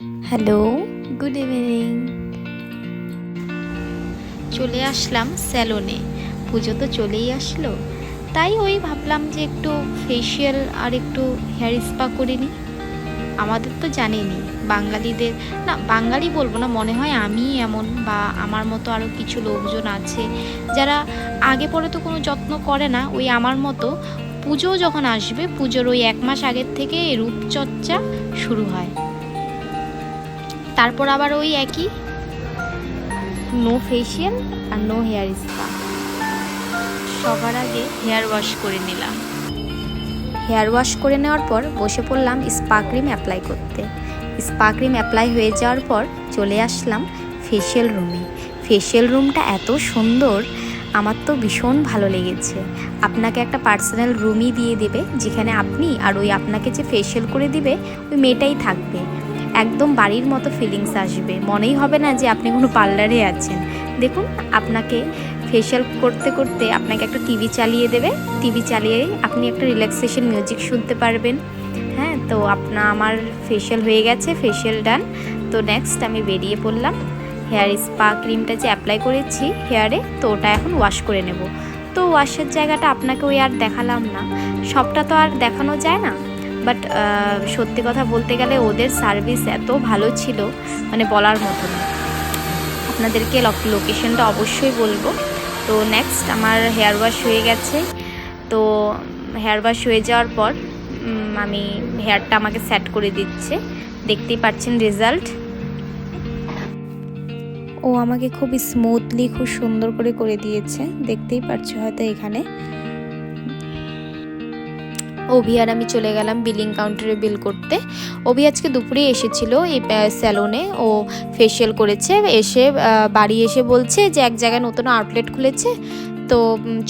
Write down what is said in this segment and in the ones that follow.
Hello, good evening. চলে আসলাম স্যালনে। পুজো তো চলেই আসলো, তাই ওই ভাবলাম যে একটু ফেসিয়াল আর একটু হেয়ার স্পা করে নিই। আমাদের তো জানেনই বাঙালিদের, না বাঙালি বলবো না, মনে হয় আমি এমন বা আমার মতো আরও কিছু লোকজন আছে যারা আগে পরে তো কোনো যত্ন করে না। ওই আমার মতো পুজো যখন আসবে, পুজোর ওই 1 মাস আগের থেকে রূপচর্চা শুরু হয়। তারপর আবার ওই একই, নো ফেসিয়াল আর নো হেয়ার স্পা। সবার আগে হেয়ার ওয়াশ করে নিলাম। হেয়ার ওয়াশ করে নেওয়ার পর বসে পড়লাম স্পা ক্রিম অ্যাপ্লাই করতে। স্পা ক্রিম অ্যাপ্লাই হয়ে যাওয়ার পর চলে আসলাম ফেসিয়াল রুমে। ফেসিয়াল রুমটা এত সুন্দর, আমার তো ভীষণ ভালো লেগেছে। আপনাকে একটা পার্সোনাল রুমই দিয়ে দেবে, যেখানে আপনি আর ওই আপনাকে যে ফেসিয়াল করে দিবে ওই মেয়েটাই থাকবে। একদম বাড়ির মতো ফিলিংস আসবে, মনেই হবে না যে আপনি কোনো পার্লারে আছেন। দেখুন, আপনাকে ফেসিয়াল করতে করতে আপনাকে একটা টিভি চালিয়ে দেবে। টিভি চালিয়ে আপনি একটা রিল্যাক্সেশন মিউজিক শুনতে পারবেন। হ্যাঁ, তো আমার ফেসিয়াল হয়ে গেছে, ফেসিয়াল ডান। তো নেক্সট আমি বেরিয়ে পড়লাম। হেয়ার স্পা ক্রিমটা যে অ্যাপ্লাই করেছি হেয়ারে, তো ওটা এখন ওয়াশ করে নেব। তো ওয়াশের জায়গাটা আপনাকে ওই আর দেখালাম না, সবটা তো আর দেখানো যায় না। বাট সত্যি কথা বলতে গেলে ওদের সার্ভিস এত ভালো ছিল, মানে বলার মতো না। আপনাদেরকে লোকেশনটা অবশ্যই বলবো। তো নেক্সট আমার হেয়ার ওয়াশ হয়ে গেছে। তো হেয়ার ওয়াশ হয়ে যাওয়ার পর আমি হেয়ারটা আমাকে সেট করে দিচ্ছে, দেখতেই পাচ্ছেন রেজাল্ট। ও আমাকে খুব স্মুথলি, খুব সুন্দর করে দিয়েছে, দেখতেই পাচ্ছ হয়তো এখানে। অভি আর আমি চলে গেলাম বিলিং কাউন্টারে বিল করতে। অভি আজকে দুপুরে এসেছিল এই স্যালনে, ও ফেসিয়াল করেছে। এসে বাড়ি এসে বলছে যে এক জায়গায় নতুন আউটলেট খুলেছে, তো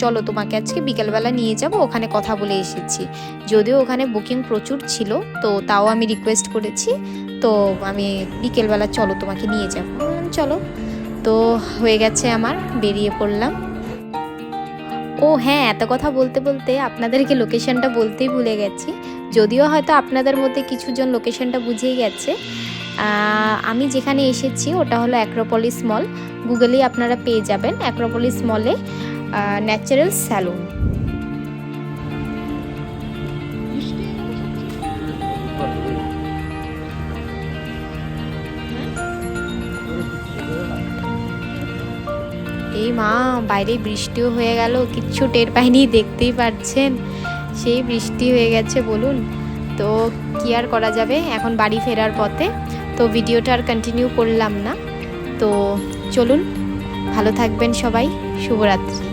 চলো তোমাকে আজকে বিকেলবেলা নিয়ে যাব, ওখানে কথা বলে এসেছি। যদিও ওখানে বুকিং প্রচুর ছিল, তো তাও আমি রিকোয়েস্ট করেছি, তো আমি বিকেলবেলা চলো তোমাকে নিয়ে যাবো। চলো, তো হয়ে গেছে আমার, বেরিয়ে পড়লাম। ও হ্যাঁ, এত কথা বলতে বলতে আপনাদেরকে লোকেশনটা বলতেই ভুলে গেছি। যদিও হয়তো আপনাদের মধ্যে কিছুজন লোকেশনটা বুঝেই গেছে। আমি যেখানে এসেছি ওটা হলো অ্যাক্রোপলিস মল। গুগলেই আপনারা পেয়ে যাবেন অ্যাক্রোপলিস মলে ন্যাচারাল স্যালুন। এই মা, বাইরে বৃষ্টিও হয়ে গেল, কিচ্ছু টের পাইনি, দেখতেই পাচ্ছেন সেই বৃষ্টি হয়ে গেছে বলুন। তো কি আর করা যাবে, এখন বাড়ি ফেরার পথে। তো ভিডিওটা আর কন্টিনিউ করলাম না। তো চলুন, ভালো থাকবেন সবাই, শুভরাত্রি।